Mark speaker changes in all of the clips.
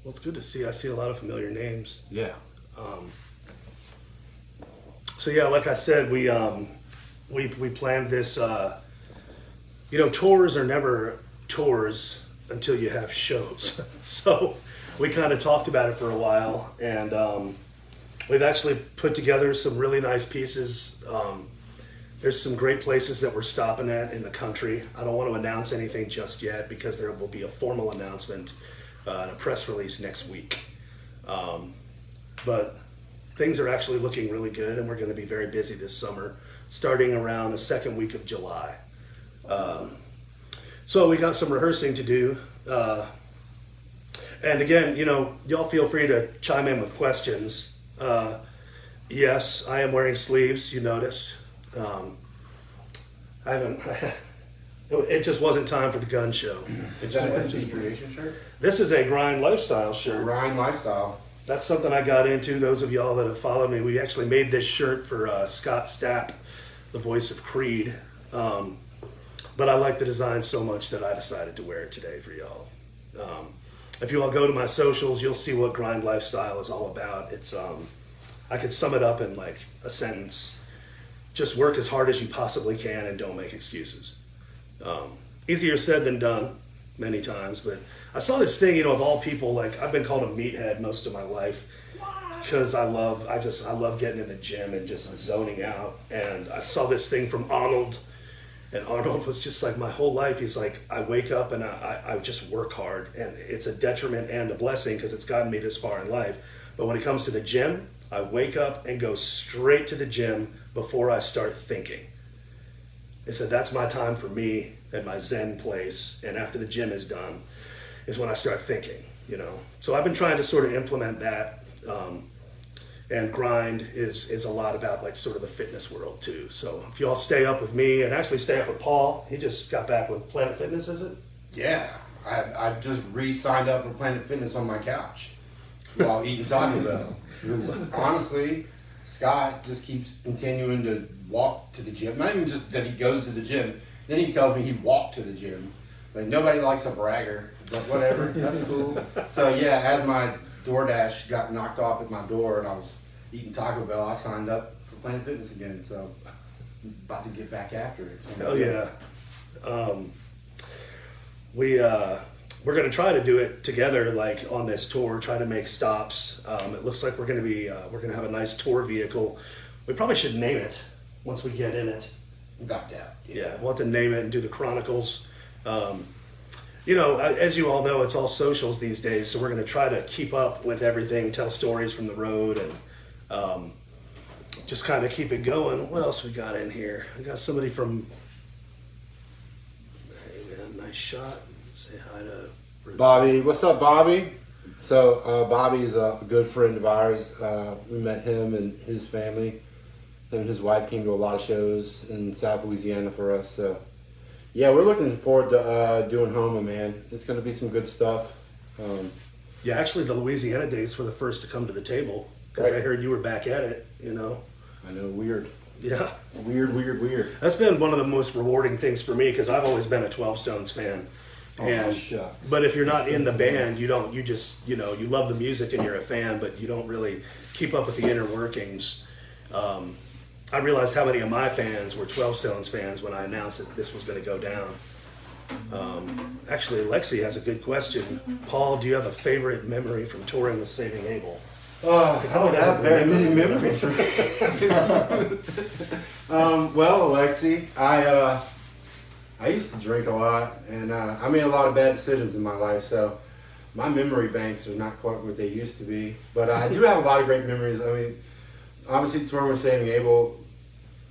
Speaker 1: Well, it's good to see. I see a lot of familiar names.
Speaker 2: Yeah.
Speaker 1: So yeah, like I said, we planned this. Tours are never tours until you have shows. So we kind of talked about it for a while, and we've actually put together some really nice pieces. There's some great places that we're stopping at in the country. I don't want to announce anything just yet because there will be a formal announcement and a press release next week. But things are actually looking really good, and we're going to be very busy this summer, starting around the second week of July. So we got some rehearsing to do. And again, y'all feel free to chime in with questions. Yes, I am wearing sleeves, you noticed. I haven't. It just wasn't time for the gun show.
Speaker 2: Is that an SB Creation shirt?
Speaker 1: This is a Grind Lifestyle shirt.
Speaker 2: Grind Lifestyle.
Speaker 1: That's something I got into. Those of y'all that have followed me, we actually made this shirt for Scott Stapp, the voice of Creed. But I like the design so much that I decided to wear it today for y'all. If you all go to my socials, you'll see what Grind Lifestyle is all about. It's I could sum it up in like a sentence. Just work as hard as you possibly can and don't make excuses. Easier said than done many times, but I saw this thing, of all people, like I've been called a meathead most of my life because I love getting in the gym and just zoning out. And I saw this thing from Arnold, and Arnold was just like, my whole life, he's like, I wake up and I just work hard, and it's a detriment and a blessing because it's gotten me this far in life. But when it comes to the gym, I wake up and go straight to the gym before I start thinking. He said that's my time for me at my Zen place, and after the gym is done is when I start thinking, So I've been trying to sort of implement that, and Grind is a lot about like sort of the fitness world too. So if you all stay up with me and actually stay up with Paul, he just got back with Planet Fitness, is it?
Speaker 2: Yeah, I just re-signed up for Planet Fitness on my couch while eating Taco Bell. Honestly, Scott just keeps continuing to walk to the gym. Not even just that he goes to the gym. Then he tells me he walked to the gym. Like, nobody likes a bragger, but whatever, that's cool. So yeah, as my DoorDash got knocked off at my door and I was eating Taco Bell, I signed up for Planet Fitness again. So I'm about to get back after it. So
Speaker 1: Hell yeah. We're going to try to do it together, like on this tour, try to make stops. It looks like we're going to have a nice tour vehicle. We probably should name it once we get in it.
Speaker 2: Without doubt.
Speaker 1: Yeah, we'll have to name it and do the chronicles. As you all know, it's all socials these days, so we're going to try to keep up with everything, tell stories from the road, and just kind of keep it going. What else we got in here? I got somebody from... Hey, man, nice shot. Say hi to Brazil.
Speaker 3: Bobby. What's up, Bobby? So Bobby is a good friend of ours. We met him and his family. Him and his wife came to a lot of shows in South Louisiana for us. So yeah, we're looking forward to doing Homa, man. It's going to be some good stuff.
Speaker 1: Yeah, actually, the Louisiana dates were the first to come to the table because I heard you were back at it.
Speaker 3: I know, weird.
Speaker 1: Yeah.
Speaker 3: Weird.
Speaker 1: That's been one of the most rewarding things for me because I've always been a 12 Stones fan. But if you're not in the band, you love the music and you're a fan, but you don't really keep up with the inner workings. I realized how many of my fans were 12 Stones fans when I announced that this was going to go down. Actually, Lexi has a good question. Paul, do you have a favorite memory from touring with Saving Abel?
Speaker 3: I don't have very many memories. Well, Alexi, I used to drink a lot, and I made a lot of bad decisions in my life, so my memory banks are not quite what they used to be. But I do have a lot of great memories. I mean, obviously touring with Saving Abel,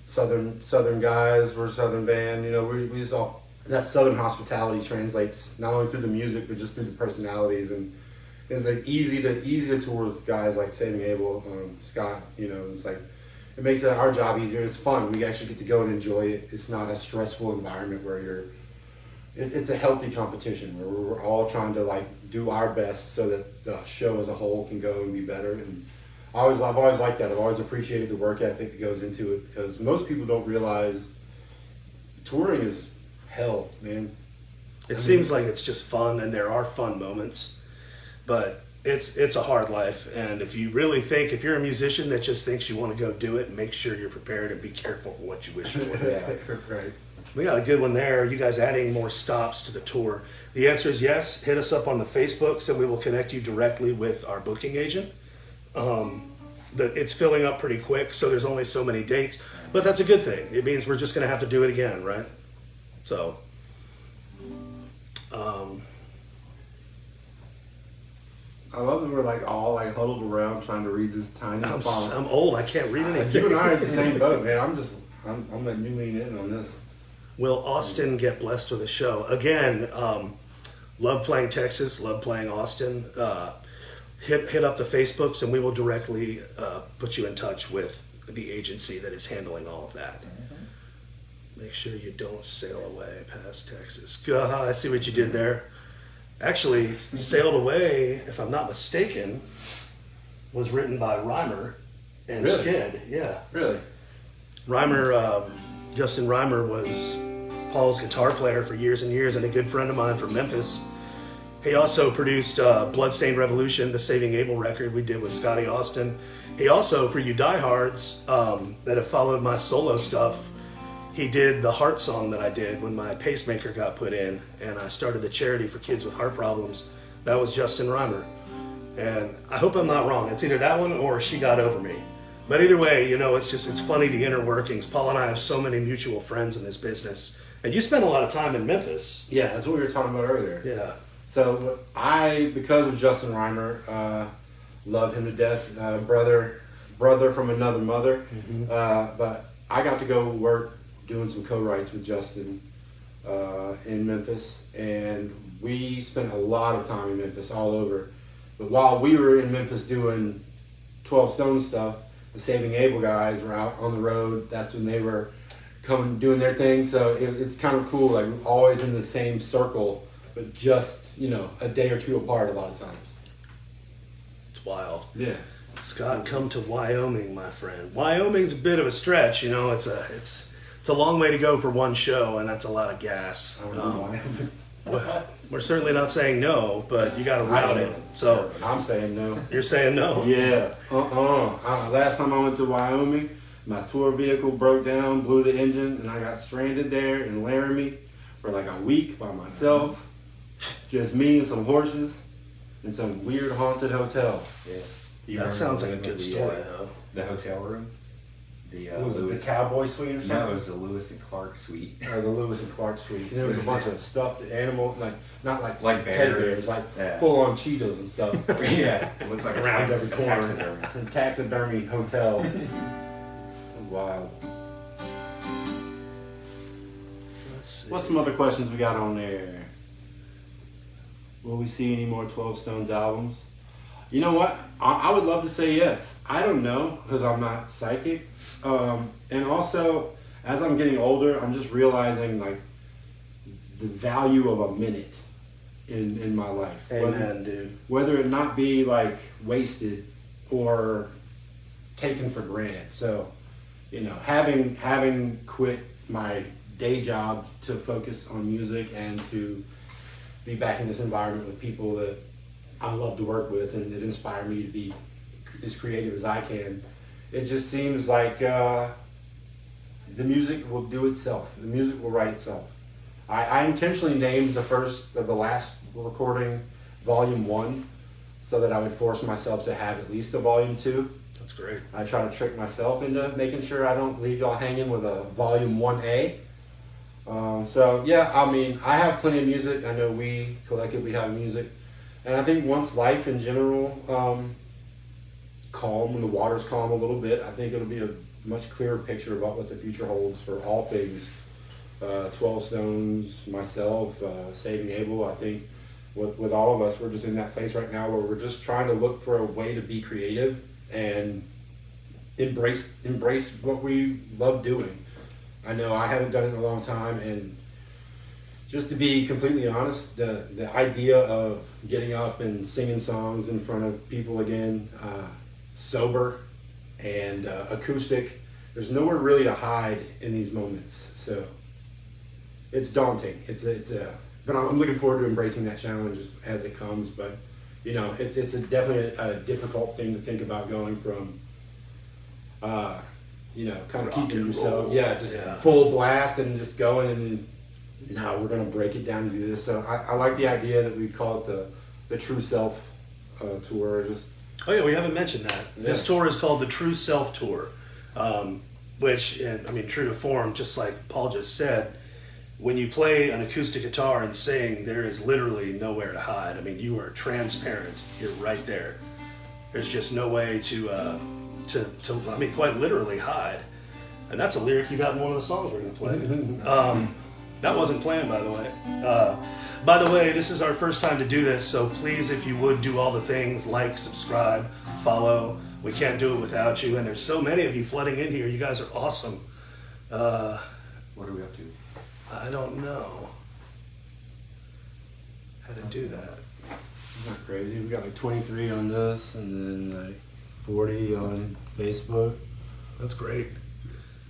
Speaker 3: Southern guys, we're a Southern band. We just all, that Southern hospitality translates not only through the music but just through the personalities, and it's like easy to tour with guys like Saving Abel, Scott. It's like it makes our job easier. It's fun. We actually get to go and enjoy it. It's not a stressful environment where it's a healthy competition where we're all trying to like do our best so that the show as a whole can go and be better. And I've always liked that. I've always appreciated the work ethic that goes into it because most people don't realize touring is hell, man.
Speaker 1: It seems like it's just fun, and there are fun moments, but it's a hard life, and if you really think, if you're a musician that just thinks you want to go do it, make sure you're prepared and be careful what you wish for.
Speaker 3: Yeah, right.
Speaker 1: We got a good one there. You guys adding more stops to the tour? The answer is yes. Hit us up on the Facebooks, and we will connect you directly with our booking agent. It's filling up pretty quick, so there's only so many dates, but that's a good thing. It means we're just going to have to do it again, right? So,
Speaker 3: I love that we're like all like huddled around trying to read this tiny font.
Speaker 1: I'm old. I can't read anything.
Speaker 3: You and I are in the same boat, man. I'm letting you lean in on this.
Speaker 1: Will Austin get blessed with a show? Again, love playing Texas, love playing Austin. Hit up the Facebooks, and we will directly put you in touch with the agency that is handling all of that. Make sure you don't sail away past Texas. I see what you did there. Actually, Sailed Away, if I'm not mistaken, was written by Reimer and
Speaker 3: Really?
Speaker 1: Skid. Yeah.
Speaker 3: Really?
Speaker 1: Reimer, Justin Reimer was Paul's guitar player for years and years, and a good friend of mine from Memphis. He also produced Bloodstained Revolution, the Saving Abel record we did with Scotty Austin. He also, for you diehards that have followed my solo stuff, he did the heart song that I did when my pacemaker got put in, and I started the charity for kids with heart problems. That was Justin Reimer. And I hope I'm not wrong. It's either that one or She Got Over Me. But either way, it's funny, the inner workings. Paul and I have so many mutual friends in this business. And you spend a lot of time in Memphis.
Speaker 3: Yeah, that's what we were talking about earlier.
Speaker 1: Yeah.
Speaker 3: So because of Justin Reimer, love him to death. Brother from another mother. But I got to go work doing some co-writes with Justin in Memphis, and we spent a lot of time in Memphis all over. But while we were in Memphis doing 12 Stone stuff, the Saving Abel guys were out on the road. That's when they were coming doing their thing. So it's kind of cool, like we're always in the same circle, but just a day or two apart a lot of times.
Speaker 1: It's wild.
Speaker 3: Yeah.
Speaker 1: Scott, come to Wyoming, my friend. Wyoming's a bit of a stretch, it's a long way to go for one show, and that's a lot of gas. Well, we're certainly not saying no, but you got to route it. So
Speaker 3: I'm saying no.
Speaker 1: you're saying no?
Speaker 3: Yeah. Last time I went to Wyoming, my tour vehicle broke down, blew the engine, and I got stranded there in Laramie for like a week by myself. Just me and some horses in some weird haunted hotel.
Speaker 4: Yeah. You
Speaker 1: That
Speaker 4: remember
Speaker 1: sounds
Speaker 4: the
Speaker 1: like a
Speaker 4: name
Speaker 1: good
Speaker 4: of
Speaker 1: story, though.
Speaker 4: The hotel room. The
Speaker 3: Was it the
Speaker 4: Lewis.
Speaker 3: Cowboy Suite or something?
Speaker 4: No, it was the Lewis and Clark suite.
Speaker 3: Or the Lewis and Clark Suite. And there was a bunch of stuffed animal, not like
Speaker 4: bears.
Speaker 3: teddy bears, like
Speaker 4: Yeah.
Speaker 3: full on Cheetos and stuff.
Speaker 4: Yeah, it looks like
Speaker 3: Around every corner.
Speaker 4: taxidermy.
Speaker 3: It's a taxidermy hotel. It was wild.
Speaker 1: Let's see.
Speaker 3: What's some other questions we got on there? Will we see any more 12 Stones albums? You know what? I would love to say yes. I don't know because I'm not psychic. And also, as I'm getting older, I'm just realizing like the value of a minute in my life.
Speaker 1: Amen, dude.
Speaker 3: Whether it not be like wasted or taken for granted. So, having quit my day job to focus on music and to be back in this environment with people that I love to work with and that inspire me to be as creative as I can. It just seems like the music will do itself. The music will write itself. I intentionally named the last recording Volume 1 so that I would force myself to have at least a Volume 2.
Speaker 1: That's great.
Speaker 3: I try to trick myself into making sure I don't leave y'all hanging with a Volume 1A. I have plenty of music. I know we collectively have music. And I think once life in general calm, when the water's calm a little bit, I think it'll be a much clearer picture about what the future holds for all things. 12 Stones, myself, Saving Abel. I think with all of us, we're just in that place right now where we're just trying to look for a way to be creative and embrace what we love doing. I know I haven't done it in a long time, and just to be completely honest, the idea of getting up and singing songs in front of people again, sober and acoustic, there's nowhere really to hide in these moments. So it's daunting. But I'm looking forward to embracing that challenge as it comes. But you know, it's definitely a difficult thing to think about going from, you know, kind of
Speaker 1: Rock
Speaker 3: keeping
Speaker 1: and
Speaker 3: yourself,
Speaker 1: roll.
Speaker 3: yeah, just
Speaker 1: Yeah.
Speaker 3: full blast and just going, and then now we're gonna break it down and do this. So I like the idea that we call it the True Self tour. Just
Speaker 1: Oh yeah, we haven't mentioned that. This
Speaker 3: Yeah.
Speaker 1: tour is called the True Self Tour, which, and I mean, true to form, just like Paul just said, when you play an acoustic guitar and sing, there is literally nowhere to hide. I mean, you are transparent. You're right there. There's just no way to I mean, quite literally hide. And that's a lyric you got in one of the songs we're going to play. That wasn't planned, by the way. By the way, this is our first time to do this, so please, if you would, do all the things, like, subscribe, follow. We can't do it without you, and there's so many of you flooding in here. You guys are awesome.
Speaker 4: What are we up to?
Speaker 1: I don't know how to do that.
Speaker 3: not crazy. We got like 23 on this, and then like 40 on Facebook.
Speaker 1: That's great.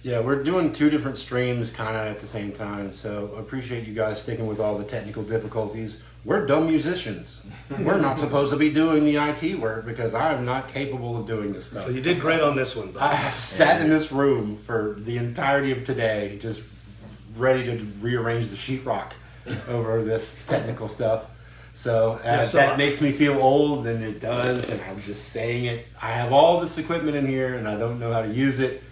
Speaker 3: Yeah, we're doing two different streams kind of at the same time, so I appreciate you guys sticking with all the technical difficulties. We're dumb musicians. We're not supposed to be doing the IT work because I am not capable of doing this stuff.
Speaker 1: Well, you did great on this one,
Speaker 3: I
Speaker 1: though.
Speaker 3: have sat in this room for the entirety of today, just ready to rearrange the sheetrock over this technical stuff. So that makes me feel old, and it does, and I'm just saying it. I have all this equipment in here, and I don't know how to use it.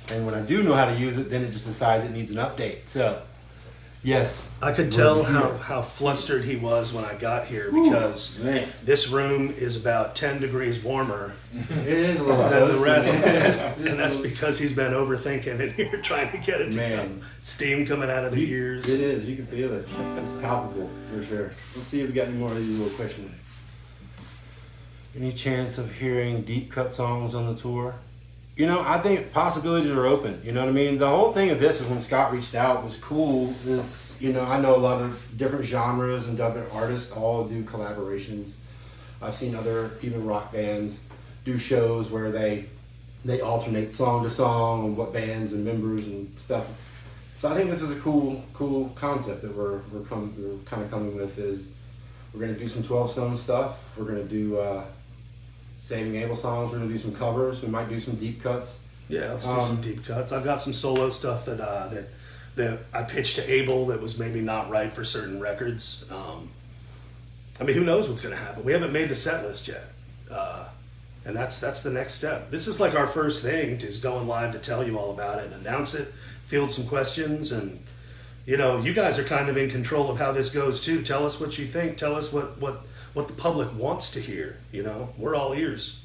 Speaker 3: And when I do know how to use it, then it just decides it needs an update. So, yes.
Speaker 1: I could tell how flustered he was when I got here because
Speaker 3: Man,
Speaker 1: this room is about 10 degrees warmer
Speaker 3: it is a little
Speaker 1: than the
Speaker 3: toasty.
Speaker 1: rest. And that's because he's been overthinking it here, trying to get it to
Speaker 3: Man.
Speaker 1: come. Steam coming out of the ears.
Speaker 3: It is. You can feel it. It's palpable for sure. Let's see if we got any more of these little questions. Any chance of hearing deep cut songs on the tour? You know, I think possibilities are open. You know what I mean? The whole thing of this is when Scott reached out was cool. It's, you know, I know a lot of different genres and different artists all do collaborations. I've seen other, even rock bands, do shows where they alternate song to song and what bands and members and stuff. So I think this is a cool concept that we're kind of coming with. Is we're gonna do some 12 Stone stuff. We're gonna do Saving Abel songs. We're gonna do some covers. We might do some deep cuts.
Speaker 1: Yeah, let's do some deep cuts. I've got some solo stuff that I pitched to Abel that was maybe not right for certain records. I mean, who knows what's going to happen? We haven't made the set list yet, and that's the next step. This is like our first thing, is going live to tell you all about it and announce it, field some questions, and you know, you guys are kind of in control of how this goes too. Tell us what you think. Tell us what the public wants to hear. You know, we're all ears.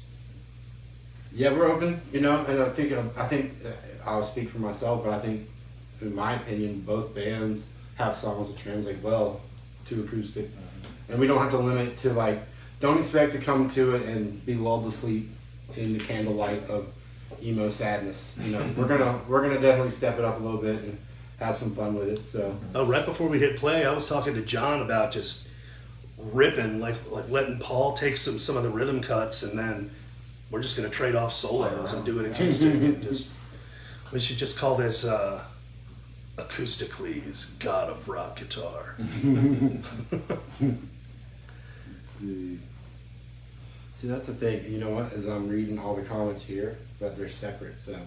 Speaker 3: Yeah, we're open. You know, and I think I'll speak for myself, but I think, in my opinion, both bands have songs that translate well to acoustic, and we don't have to limit it to like. Don't expect to come to it and be lulled to sleep in the candlelight of emo sadness. You know, we're gonna definitely step it up a little bit and have some fun with it. So
Speaker 1: Right before we hit play, I was talking to John about just ripping, like letting Paul take some of the rhythm cuts, and then we're just gonna trade off solos and do it acoustic. And just we should just call this Acoustically's God of Rock Guitar.
Speaker 3: See, that's the thing. You know what? As I'm reading all the comments here, but they're separate. So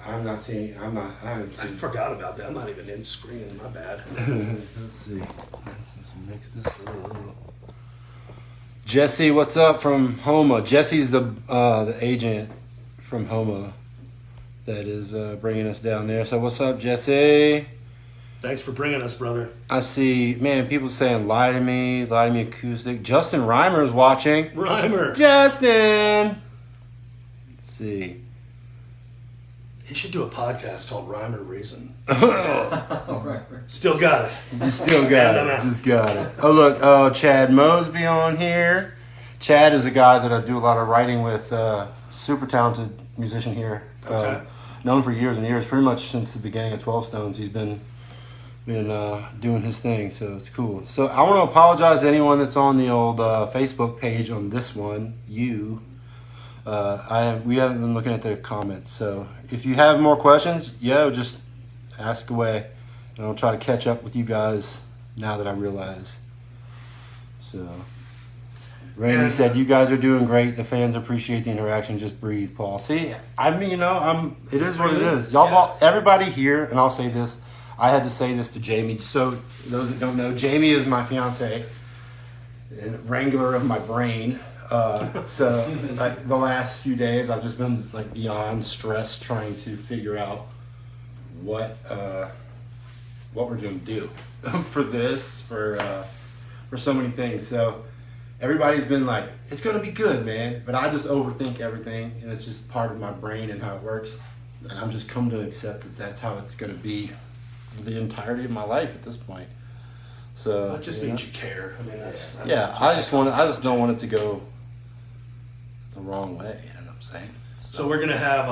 Speaker 3: I'm not seeing. I haven't
Speaker 1: I
Speaker 3: seen.
Speaker 1: forgot about that. I'm not even in screen. My bad.
Speaker 3: Let's see. Let's mix this up. Jesse, what's up from Homa? Jesse's the agent from Homa that is bringing us down there. So what's up, Jesse?
Speaker 1: Thanks for bringing us, brother.
Speaker 3: I see, man, people saying Lie to Me Acoustic. Justin Reimer's watching.
Speaker 1: Reimer.
Speaker 3: Justin! Let's see.
Speaker 1: He should do a podcast called Reimer Reason. Still got it.
Speaker 3: Just still got it. Just got it. Oh, look, Chad Mosby on here. Chad is a guy that I do a lot of writing with. Super talented musician here.
Speaker 1: Okay.
Speaker 3: Known for years and years, pretty much since the beginning of 12 Stones. He's been doing his thing, so it's cool. So I want to apologize to anyone that's on the old Facebook page on this one. We haven't been looking at the comments, so if you have more questions, just ask away, and I'll try to catch up with you guys now that I realize. So Randy
Speaker 1: And-
Speaker 3: said, "You guys are doing great. The fans appreciate the interaction. Just breathe, Paul." See, I mean, it is what it is. Y'all,
Speaker 1: Yeah.
Speaker 3: everybody here, and I'll say this. I had to say this to Jamie. So those that don't know, Jamie is my fiance and wrangler of my brain. So like the last few days, I've just been like beyond stressed trying to figure out what we're going to do for this, for so many things. So everybody's been like, it's going to be good, man. But I just overthink everything, and it's just part of my brain and how it works. And I'm just come to accept that that's how it's going to be for the entirety of my life at this point. So
Speaker 1: That just means you care. I mean, that's
Speaker 3: yeah.
Speaker 1: that's what
Speaker 3: I
Speaker 1: that
Speaker 3: just
Speaker 1: comes
Speaker 3: I
Speaker 1: down
Speaker 3: just
Speaker 1: to.
Speaker 3: don't want it to go the wrong way. You know what I'm saying?
Speaker 1: So we're gonna have.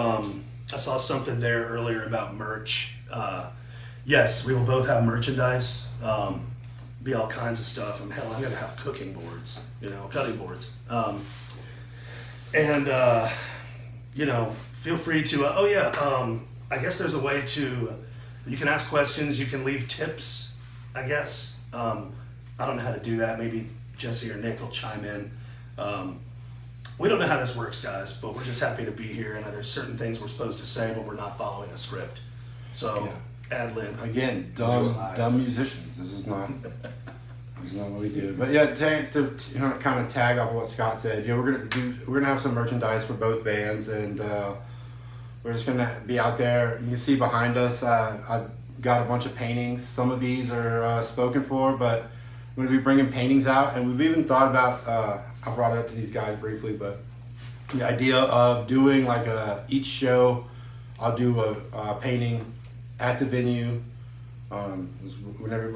Speaker 1: I saw something there earlier about merch. Yes, we will both have merchandise. Be all kinds of stuff. And hell, I'm gonna have cooking boards. Cutting boards. Feel free to. I guess there's a way to. You can ask questions. You can leave tips. I guess. I don't know how to do that. Maybe Jesse or Nick will chime in. We don't know how this works, guys, but we're just happy to be here. And there's certain things we're supposed to say, but we're not following a script. So, ad lib.
Speaker 3: Again, dumb musicians. This is not what we do. But yeah, to kind of tag off what Scott said, we're gonna have some merchandise for both bands, and we're just gonna be out there. You can see behind us, I've got a bunch of paintings. Some of these are spoken for, but I'm gonna be bringing paintings out, and we've even thought about. I brought it up to these guys briefly, but the idea of doing like each show, I'll do a painting at the venue. When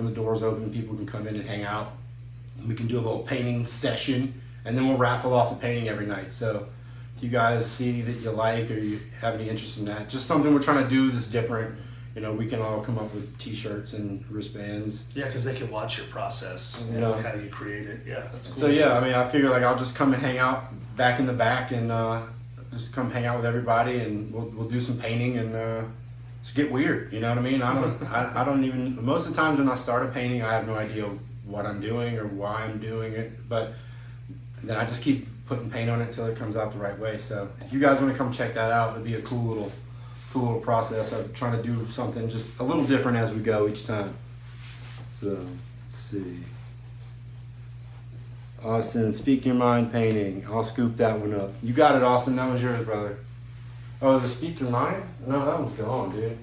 Speaker 3: the doors open, people can come in and hang out. And we can do a little painting session, and then we'll raffle off the painting every night. So if you guys see that you like or you have any interest in that, just something we're trying to do that's different. We can all come up with T-shirts and wristbands.
Speaker 1: Yeah, because they can watch your process,
Speaker 3: Yeah.
Speaker 1: how you create it. Yeah, that's cool.
Speaker 3: So yeah, I figure like I'll just come and hang out back in the back and just come hang out with everybody, and we'll do some painting and just get weird. You know what I mean? I don't even. Most of the times when I start a painting, I have no idea what I'm doing or why I'm doing it, but then I just keep putting paint on it until it comes out the right way. So if you guys want to come check that out, it'd be a cool little process. I'm trying to do something just a little different as we go each time. So let's see. Austin, speak your mind painting. I'll scoop that one up. You got it, Austin. That was yours, brother. Oh, the speak your mind? No, that one's gone, dude.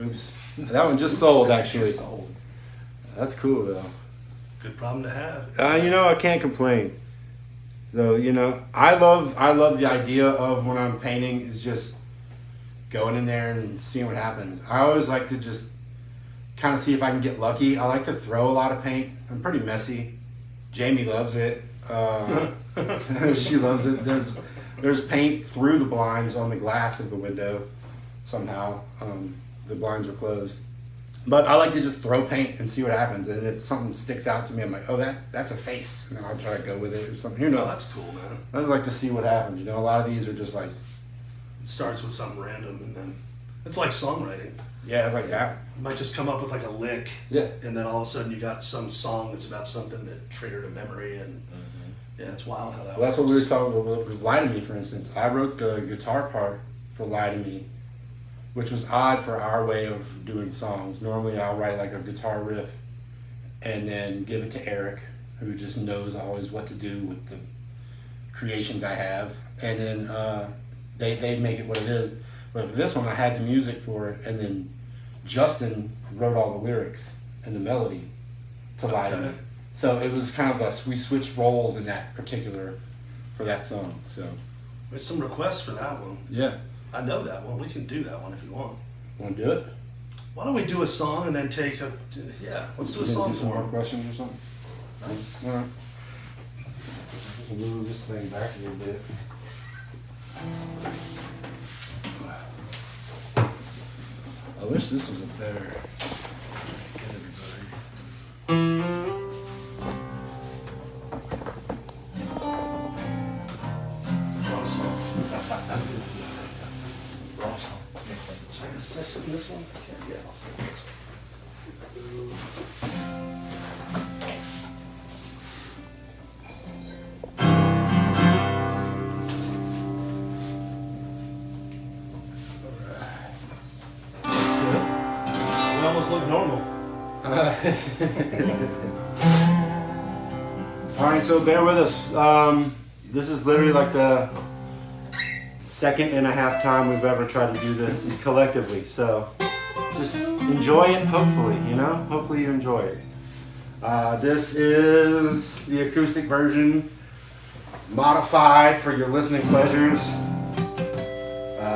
Speaker 3: Oops. That one just sold, actually. That's cool, though.
Speaker 1: Good problem to have.
Speaker 3: I can't complain. So, I love the idea of when I'm painting is just going in there and seeing what happens. I always like to just kind of see if I can get lucky. I like to throw a lot of paint. I'm pretty messy. Jamie loves it. She loves it. There's paint through the blinds on the glass of the window somehow. The blinds are closed. But I like to just throw paint and see what happens. And if something sticks out to me, I'm like, oh, that's a face. And I'll try to go with it or something. Who
Speaker 1: No,
Speaker 3: knows?
Speaker 1: that's cool, man.
Speaker 3: I just like to see what happens. A lot of these are just like,
Speaker 1: It starts with something random, and then it's like songwriting.
Speaker 3: yeah, it's like that.
Speaker 1: You might just come up with like a lick,
Speaker 3: Yeah.
Speaker 1: and then all of a sudden you got some song that's about something that triggered a memory, and yeah, it's wild how that
Speaker 3: Well, that's
Speaker 1: works.
Speaker 3: what we were talking about with Lie to Me, for instance. I wrote the guitar part for Lie to Me, which was odd for our way of doing songs. Normally I'll write like a guitar riff and then give it to Eric, who just knows always what to do with the creations I have. And then they make it what it is. But for this one, I had the music for it, and then Justin wrote all the lyrics and the melody to Lie to Me.
Speaker 1: Okay.
Speaker 3: So it was kind of we switched roles in that particular, for that song. So
Speaker 1: There's some requests for that one.
Speaker 3: yeah,
Speaker 1: I know that one. We can do that one if you want.
Speaker 3: want to do it?
Speaker 1: Why don't we do a song and then take a let's do a
Speaker 3: You gonna
Speaker 1: song
Speaker 3: do some
Speaker 1: for
Speaker 3: more
Speaker 1: him.
Speaker 3: questions or something? All right. We'll move this thing back a little bit. I wish this was a better. Get everybody.
Speaker 1: Wrong song.
Speaker 4: Wrong song.
Speaker 1: Should I just sing this one? Yeah, I'll sing this one. almost look normal.
Speaker 3: All right, so bear with us. This is literally like the second and a half time we've ever tried to do this collectively. So just enjoy it, hopefully, you know? Hopefully you enjoy it. This is the acoustic version, modified for your listening pleasures.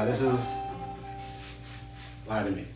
Speaker 3: This is Lie to Me.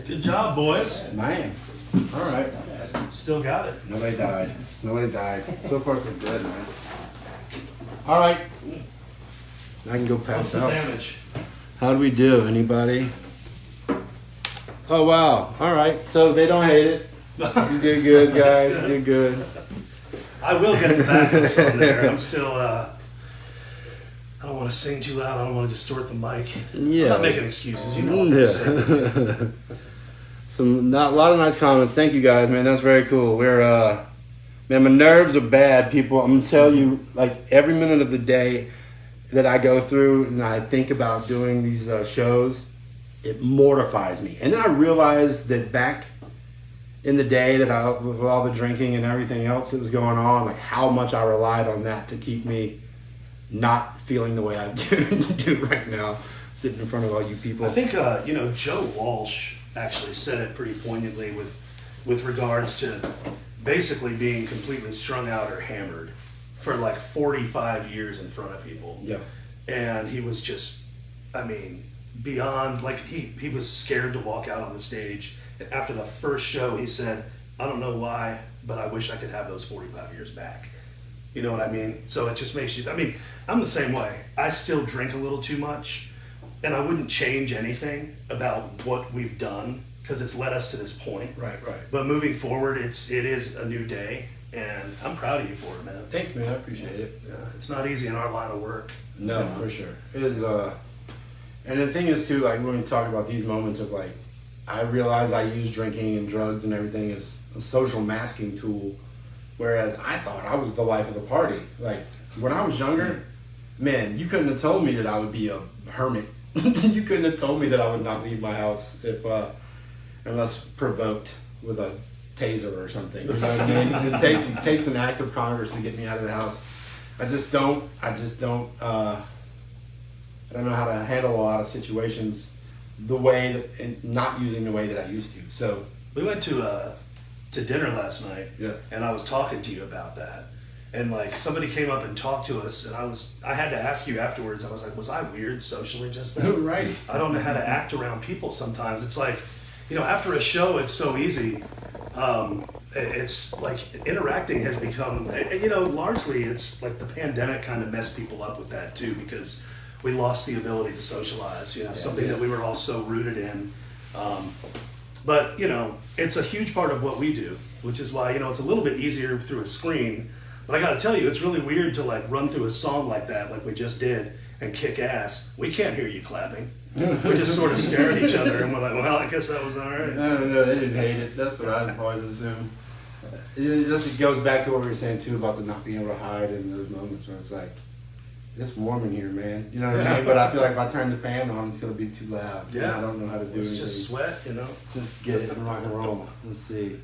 Speaker 1: Good job, boys.
Speaker 3: Man. All right.
Speaker 1: Still got it.
Speaker 3: Nobody died. Nobody died. So far, so good, man. All right. I can go
Speaker 1: What's
Speaker 3: pass
Speaker 1: the
Speaker 3: out.
Speaker 1: damage?
Speaker 3: How do we do? Anybody? Oh wow! All right, so they don't hate it. You did good, guys. You did good.
Speaker 1: I will get the backups on there. I'm still. I don't want to sing too loud. I don't want to distort the mic.
Speaker 3: Yeah.
Speaker 1: I'm not making excuses. You know. What I'm saying.
Speaker 3: A lot of nice comments. Thank you guys, man. That's very cool. Man, my nerves are bad, people. I'm gonna tell you, like every minute of the day that I go through and I think about doing these shows, it mortifies me. And then I realize that back in the day that with all the drinking and everything else that was going on, like how much I relied on that to keep me not feeling the way I do right now, sitting in front of all you people.
Speaker 1: I think Joe Walsh actually said it pretty poignantly with regards to basically being completely strung out or hammered for like 45 years in front of people.
Speaker 3: Yeah.
Speaker 1: And he was just, beyond, like he was scared to walk out on the stage. And after the first show, he said, I don't know why, but I wish I could have those 45 years back. You know what I mean? So it just makes you, I'm the same way. I still drink a little too much, and I wouldn't change anything about what we've done because it's led us to this point.
Speaker 3: Right.
Speaker 1: But moving forward, it is a new day, and I'm proud of you for it, man.
Speaker 3: Thanks, man. I appreciate it.
Speaker 1: Yeah, it's not easy in our line of work.
Speaker 3: No, for sure. It is, and the thing is too, like when we talk about these moments of like, I realize I use drinking and drugs and everything as a social masking tool, whereas I thought I was the life of the party. Like when I was younger, man, you couldn't have told me that I would be a hermit. You couldn't have told me that I would not leave my house unless provoked with a taser or something. You know what I mean? It takes an act of Congress to get me out of the house. I don't know how to handle a lot of situations the way that, and not using the way that I used to. So
Speaker 1: We went to dinner last night,
Speaker 3: Yeah.
Speaker 1: and I was talking to you about that. And like somebody came up and talked to us, and I had to ask you afterwards. I was like, was I weird socially just then?
Speaker 3: Right.
Speaker 1: I don't know how to act around people sometimes. It's like, after a show, it's so easy. It's like interacting has become, largely it's like the pandemic kind of messed people up with that too, because we lost the ability to socialize, something that we were all so rooted in. But, it's a huge part of what we do, which is why, it's a little bit easier through a screen. But I got to tell you, it's really weird to like run through a song like that, like we just did, and kick ass. We can't hear you clapping. We just sort of stare at each other and we're like, well, I guess that was all right.
Speaker 3: No, they didn't hate it. That's what I've always assumed. It goes back to what we were saying too about the not being able to hide in those moments where it's like, it's warm in here, man. You know what I mean? But I feel like if I turn the fan on, it's gonna be too loud.
Speaker 1: Yeah.
Speaker 3: I don't know how to do
Speaker 1: It's
Speaker 3: anything.
Speaker 1: just sweat,
Speaker 3: Just get it and rock and roll. Let's see.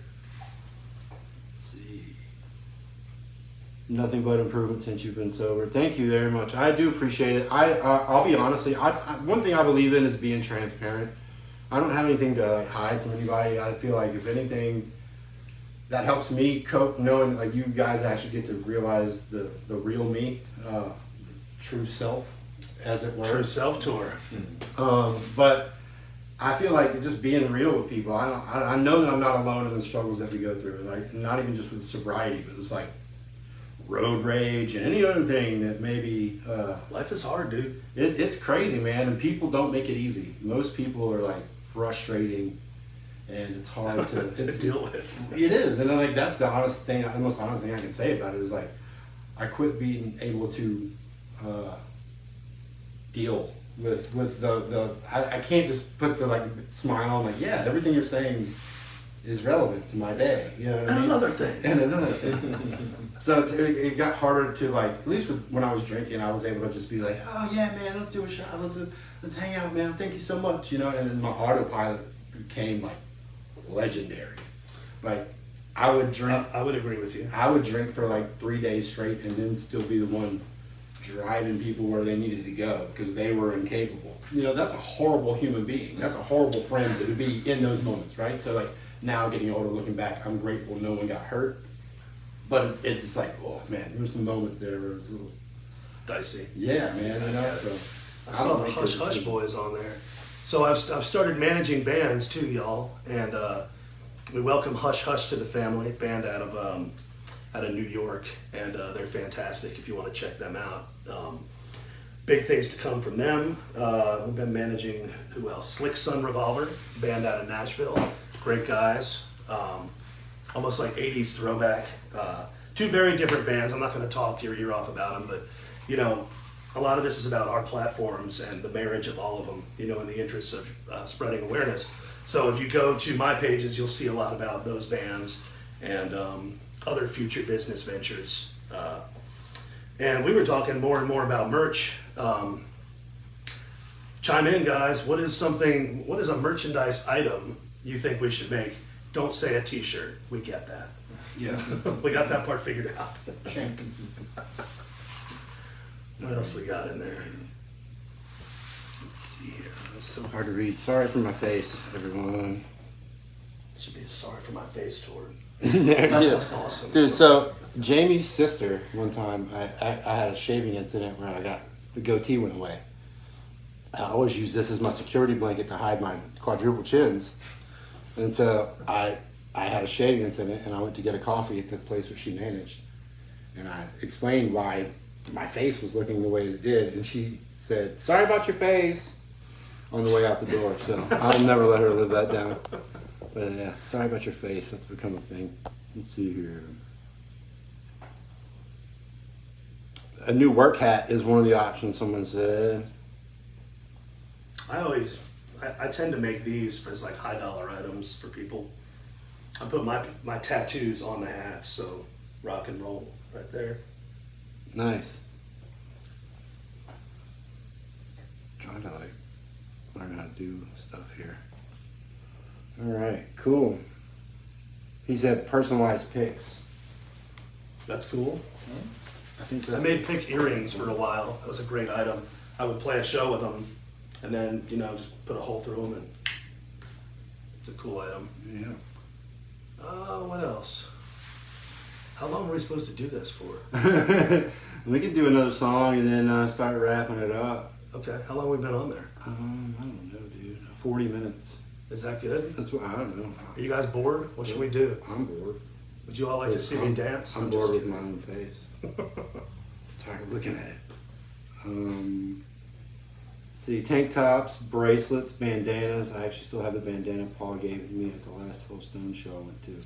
Speaker 3: Nothing but improvement since you've been sober. Thank you very much. I do appreciate it. I'll be honestly. One thing I believe in is being transparent. I don't have anything to hide from anybody. I feel like if anything, that helps me cope, knowing like you guys actually get to realize the real me, true self, as it were.
Speaker 1: True self-tour.
Speaker 3: But I feel like just being real with people. I know that I'm not alone in the struggles that we go through. Like not even just with sobriety, but it's like road rage and any other thing that maybe.
Speaker 1: Life is hard, dude.
Speaker 3: It's crazy, man, and people don't make it easy. Most people are like frustrating, and it's hard to
Speaker 1: deal with.
Speaker 3: It is, and I think that's the most honest thing I can say about it is like, I quit being able to deal with the I can't just put the like smile on like everything you're saying is relevant to my day, you know what I mean?
Speaker 1: Another thing.
Speaker 3: And another thing. So it got harder to like, at least when I was drinking, I was able to just be like, oh yeah, man, let's do a shot, let's hang out, man, thank you so much, and then my autopilot became like legendary. Like I would drink.
Speaker 1: I would agree with you.
Speaker 3: I would drink for like 3 days straight and then still be the one driving people where they needed to go because they were incapable. That's a horrible human being. That's a horrible friend to be in those moments, right? So like now getting older, looking back, I'm grateful no one got hurt. But it's like, oh man, there was some moment there where it was a little
Speaker 1: Dicey.
Speaker 3: Yeah, man. So
Speaker 1: I saw the Hush Hush Boys on there. So I've started managing bands too, y'all, and we welcome Hush Hush to the family. Band out of New York, and they're fantastic. If you want to check them out, big things to come from them. We've been managing, who else? Slick Sun Revolver, band out of Nashville. Great guys. Almost like 80s throwback. Two very different bands. I'm not going to talk your ear off about them, but you know, a lot of this is about our platforms and the marriage of all of them, you know, in the interests of spreading awareness. So if you go to my pages, you'll see a lot about those bands and other future business ventures. And we were talking more and more about merch. Chime in, guys. What is a merchandise item you think we should make? Don't say a t-shirt. We get that.
Speaker 2: Yeah.
Speaker 1: We got that part figured out.
Speaker 2: Shame.
Speaker 1: What else we got in there?
Speaker 3: Let's see here. It's so hard to read. Sorry for my face, everyone.
Speaker 1: Should be sorry for my face tour.
Speaker 3: That's
Speaker 1: awesome.
Speaker 3: Dude, so Jamie's sister, one time, I had a shaving incident where I got the goatee went away. I always use this as my security blanket to hide my quadruple chins. And so I had a shaving incident and I went to get a coffee at the place where she managed. And I explained why my face was looking the way it did. And she said, "Sorry about your face," on the way out the door. So I'll never let her live that down. But yeah, sorry about your face. That's become a thing. Let's see here. A new work hat is one of the options, someone said.
Speaker 1: I tend to make these as like high dollar items for people. I put my tattoos on the hats, so rock and roll right there.
Speaker 3: Nice. Trying to like learn how to do stuff here. All right, cool. He said personalized picks.
Speaker 1: That's cool.
Speaker 3: I think
Speaker 1: I
Speaker 3: that
Speaker 1: made pick earrings for a while. That was a great item. I would play a show with them, and then you know just put a hole through them, and it's a cool item.
Speaker 3: yeah.
Speaker 1: What else? How long are we supposed to do this for?
Speaker 3: We could do another song and then start wrapping it up.
Speaker 1: Okay, how long have we been on there?
Speaker 3: I don't know, dude. 40 minutes.
Speaker 1: Is that good?
Speaker 3: That's what I don't know.
Speaker 1: Are you guys bored? What should we do?
Speaker 3: I'm bored.
Speaker 1: Would you all like to see me dance?
Speaker 3: I'm
Speaker 1: just
Speaker 3: bored with
Speaker 1: kidding.
Speaker 3: my own face. Tired of looking at it. Let's see, tank tops, bracelets, bandanas. I actually still have the bandana Paul gave me at the last 12 Stone show I went to.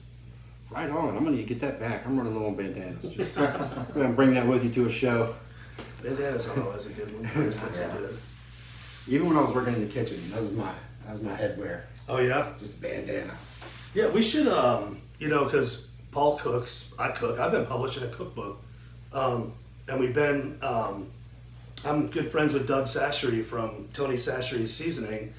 Speaker 3: Right on. I'm gonna get that back. I'm running low on bandanas. Just I'm gonna bring that with you to a show.
Speaker 1: Bandana's always a good one. Bracelets are good.
Speaker 3: Even when I was working in the kitchen, that was my headwear.
Speaker 1: Oh yeah?
Speaker 3: Just a bandana.
Speaker 1: Yeah, we should, you know, because Paul cooks, I cook. I've been publishing a cookbook. And we've been, I'm good friends with Doug Sashery from Tony Sashery's Seasoning,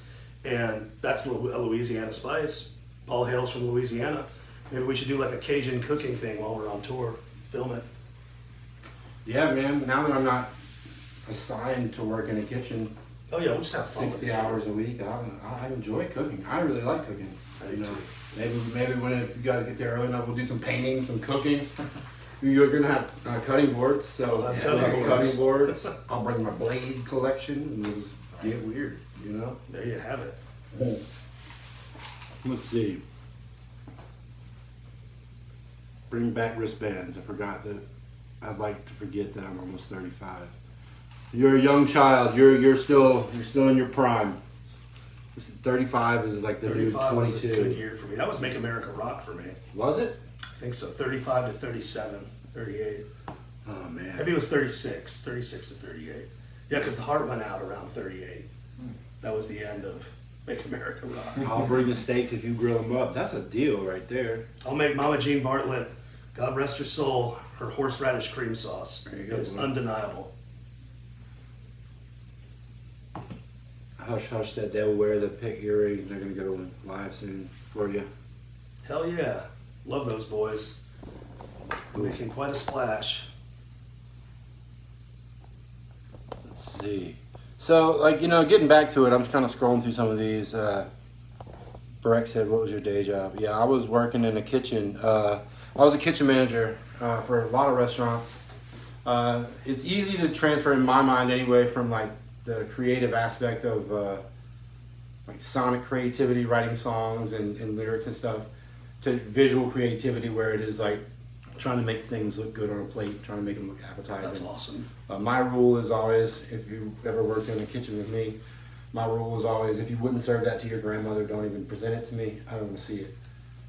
Speaker 1: and that's a Louisiana spice. Paul hails from Louisiana. Maybe we should do like a Cajun cooking thing while we're on tour. Film it.
Speaker 3: Yeah, man. Now that I'm not assigned to work in a kitchen
Speaker 1: Oh yeah, we'll just have fun.
Speaker 3: 60 hours a week, I enjoy cooking. I really like cooking.
Speaker 1: I do too.
Speaker 3: Maybe if you guys get there early enough, we'll do some painting, some cooking. You're gonna have cutting boards, so
Speaker 1: We'll have
Speaker 3: we'll
Speaker 1: cutting
Speaker 3: have
Speaker 1: boards.
Speaker 3: cutting boards. I'll bring my blade collection and we'll just get weird, you know.
Speaker 1: There you have it.
Speaker 3: Let's see. Bring back wristbands. I forgot that. I'd like to forget that I'm almost 35. You're a young child. You're still in your prime. 35 is like the new
Speaker 1: 35 was a good
Speaker 3: 22.
Speaker 1: year for me. That was Make America Rock for me.
Speaker 3: Was it?
Speaker 1: I think so. 35 to 37, 38.
Speaker 3: Oh man.
Speaker 1: Maybe it was 36 to 38. Yeah, because the heart went out around 38. That was the end of Make America Rock.
Speaker 3: I'll bring the steaks if you grill them up. That's a deal right there.
Speaker 1: I'll make Mama Jean Bartlett, God rest her soul, her horseradish cream sauce.
Speaker 3: There you go,
Speaker 1: It's
Speaker 3: boy.
Speaker 1: undeniable.
Speaker 3: Hush Hush said they'll wear the pick earrings. They're gonna go live soon for you.
Speaker 1: Hell yeah. Love those boys. They're making quite a splash.
Speaker 3: Let's see. So, like, getting back to it, I'm just kind of scrolling through some of these. Breck said, "What was your day job?" Yeah, I was working in a kitchen. I was a kitchen manager for a lot of restaurants. It's easy to transfer in my mind anyway from like the creative aspect of like sonic creativity, writing songs and lyrics and stuff, to visual creativity where it is like trying to make things look good on a plate, trying to make them look appetizing.
Speaker 1: That's awesome.
Speaker 3: My rule is always, if you ever worked in the kitchen with me, my rule is always, if you wouldn't serve that to your grandmother, don't even present it to me. I don't want to see it.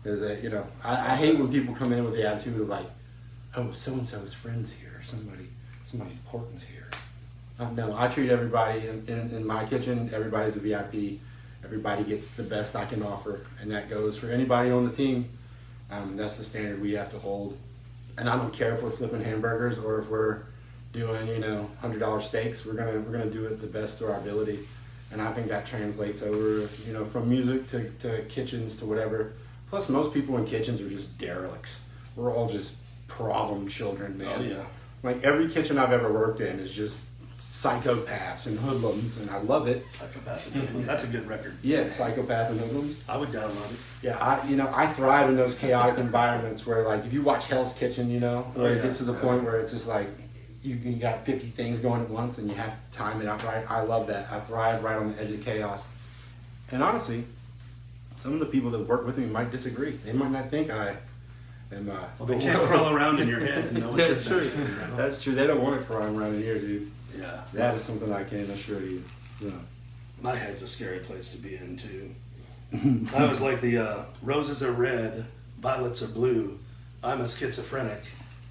Speaker 3: Because, I hate when people come in with the attitude of like, oh, so-and-so's friend's here, somebody important's here. No, I treat everybody in my kitchen, everybody's a VIP. Everybody gets the best I can offer, and that goes for anybody on the team. That's the standard we have to hold. And I don't care if we're flipping hamburgers or if we're doing, $100 steaks. We're gonna do it the best to our ability. And I think that translates over, from music to kitchens to whatever. Plus, most people in kitchens are just derelicts. We're all just problem children, man.
Speaker 1: Oh, yeah.
Speaker 3: Like every kitchen I've ever worked in is just psychopaths and hoodlums, and I love it.
Speaker 1: Psychopaths. That's a good record.
Speaker 3: Yeah, psychopaths and hoodlums.
Speaker 1: I would download it.
Speaker 3: Yeah, I thrive in those chaotic environments where, like, if you watch Hell's Kitchen, where it gets to the point where it's just like you got 50 things going at once and you have to time it out right. I love that. I thrive right on the edge of chaos. And honestly, some of the people that work with me might disagree. They might not think I am.
Speaker 1: Well, they can't crawl around in your head and know what you're
Speaker 3: That's true.
Speaker 1: thinking,
Speaker 3: That's true. They don't want to cry around in here, dude.
Speaker 1: Yeah.
Speaker 3: That is something I can assure you.
Speaker 1: My head's a scary place to be in, too. I was like the roses are red, violets are blue. I'm a schizophrenic,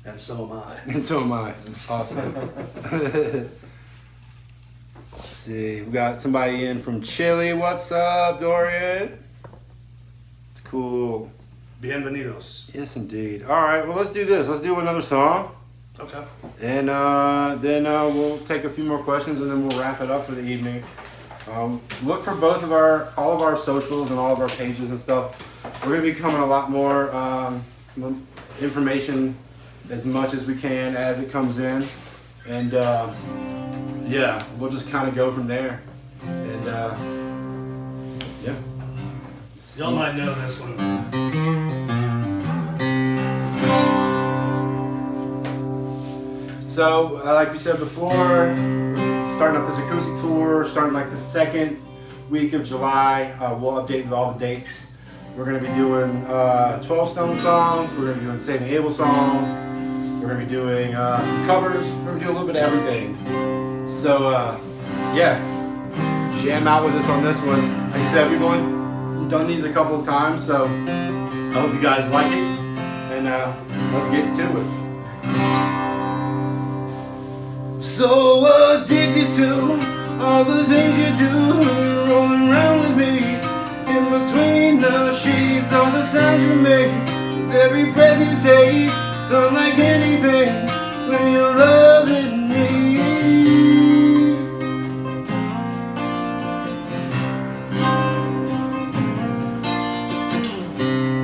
Speaker 1: and so am I.
Speaker 3: And so am I. Awesome. Let's see. We got somebody in from Chile. What's up, Dorian? It's cool.
Speaker 1: Bienvenidos.
Speaker 3: Yes, indeed. All right. Well, let's do this. Let's do another song.
Speaker 1: Okay.
Speaker 3: And then we'll take a few more questions and then we'll wrap it up for the evening. Look for all of our socials and all of our pages and stuff. We're going to be coming a lot more information as much as we can as it comes in. And yeah, we'll just kind of go from there. And yeah.
Speaker 1: Y'all might know this one.
Speaker 3: So, like we said before, starting up this acoustic tour, starting like the second week of July. We'll update with all the dates. We're going to be doing 12 Stone songs. We're going to be doing Saving Abel songs. We're going to be doing some covers. We're going to do a little bit of everything. So, yeah, jam out with us on this one. Like I said, we've only done these a couple of times, so I hope you guys like it. And let's get to it. So addicted to all the things you do, rolling around with me in between the sheets, all the sounds you make, every breath you take, it's unlike anything when you're loving me.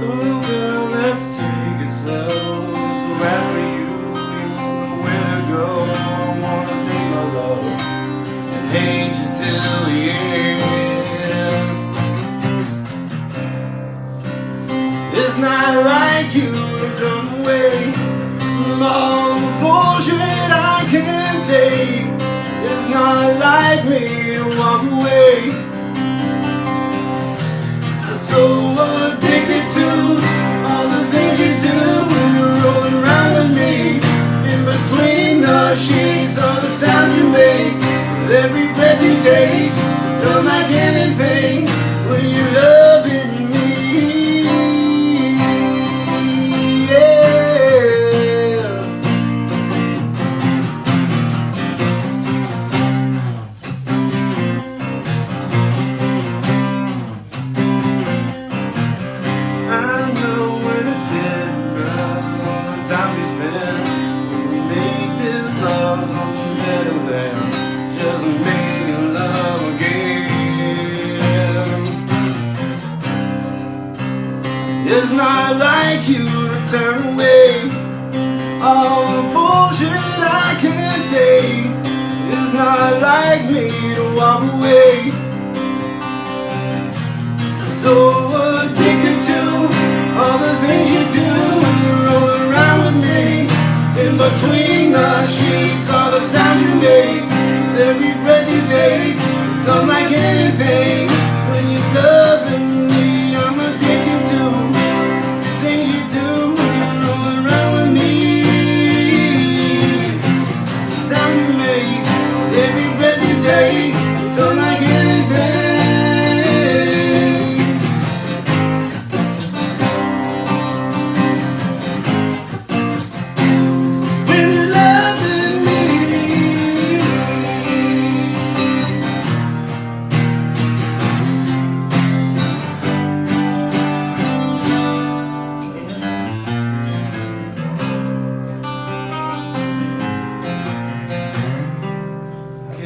Speaker 3: Oh girl, let's take it slow. So after you know where to go. Hate you till the end. It's not like you to turn away from all the bullshit I can take. It's not like me to walk away. I'm so addicted to all the things you do when you're rolling around with me in between the sheets, all the sounds you make. Every breath you take, it's unlike anything when you're loving me. Yeah. I know when it's getting rough, all the time we spend when we make this love on the middle there. Just making love again. It's not like you to turn away all the bullshit I can't take. It's not like me to walk away. So addicted to all the things you do when you're rolling around with me in between the sheets, all the sounds you make. Every breath you take, it's unlike anything when you're loving me. I'm addicted to the things you do when you're rolling around with me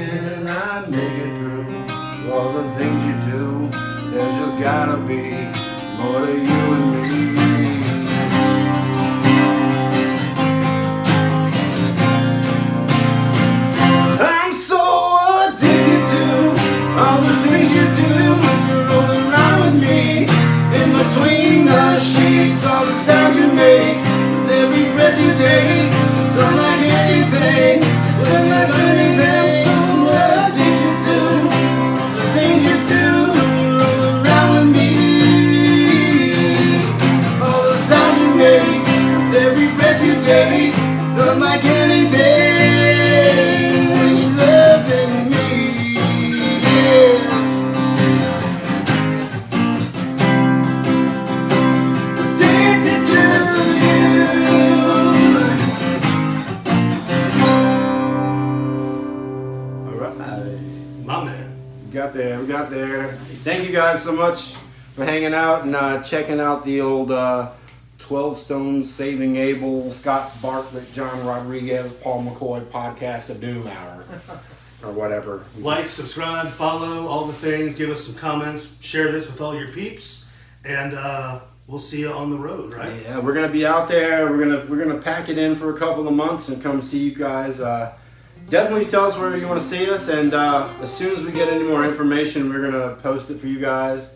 Speaker 3: can I make it through all the things you do? There's just gotta be more to you and me. I'm so addicted to all the things you do. You're rolling around with me in between the sheets. All the sounds you make with every breath you take. It's unlike anything. It's unlike anything. I'm so addicted to the things you do. You're rolling around with me. All the sounds you make with every breath you take. It's unlike anything when you're loving me. Yeah. Addicted to you. All right.
Speaker 1: My man.
Speaker 3: We got there. Thank you guys so much for hanging out and checking out the old 12 Stones Saving Abel, Scott Bartlett, John Rodriguez, Paul McCoy podcast of Doom Hour. Or whatever.
Speaker 1: Like, subscribe, follow, all the things. Give us some comments. Share this with all your peeps. And we'll see you on the road, right?
Speaker 3: Yeah, we're gonna be out there. We're gonna pack it in for a couple of months and come see you guys. Definitely tell us where you want to see us, and as soon as we get any more information, we're gonna post it for you guys.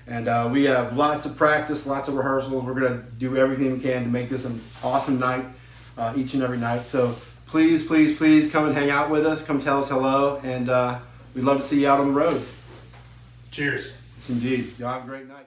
Speaker 3: And we have lots of practice, lots of rehearsals. We're gonna do everything we can to make this an awesome night, each and every night. So please, please, please come and hang out with us. Come tell us hello, and we'd love to see you out on the road.
Speaker 1: Cheers.
Speaker 3: Yes, indeed. Y'all have a great night.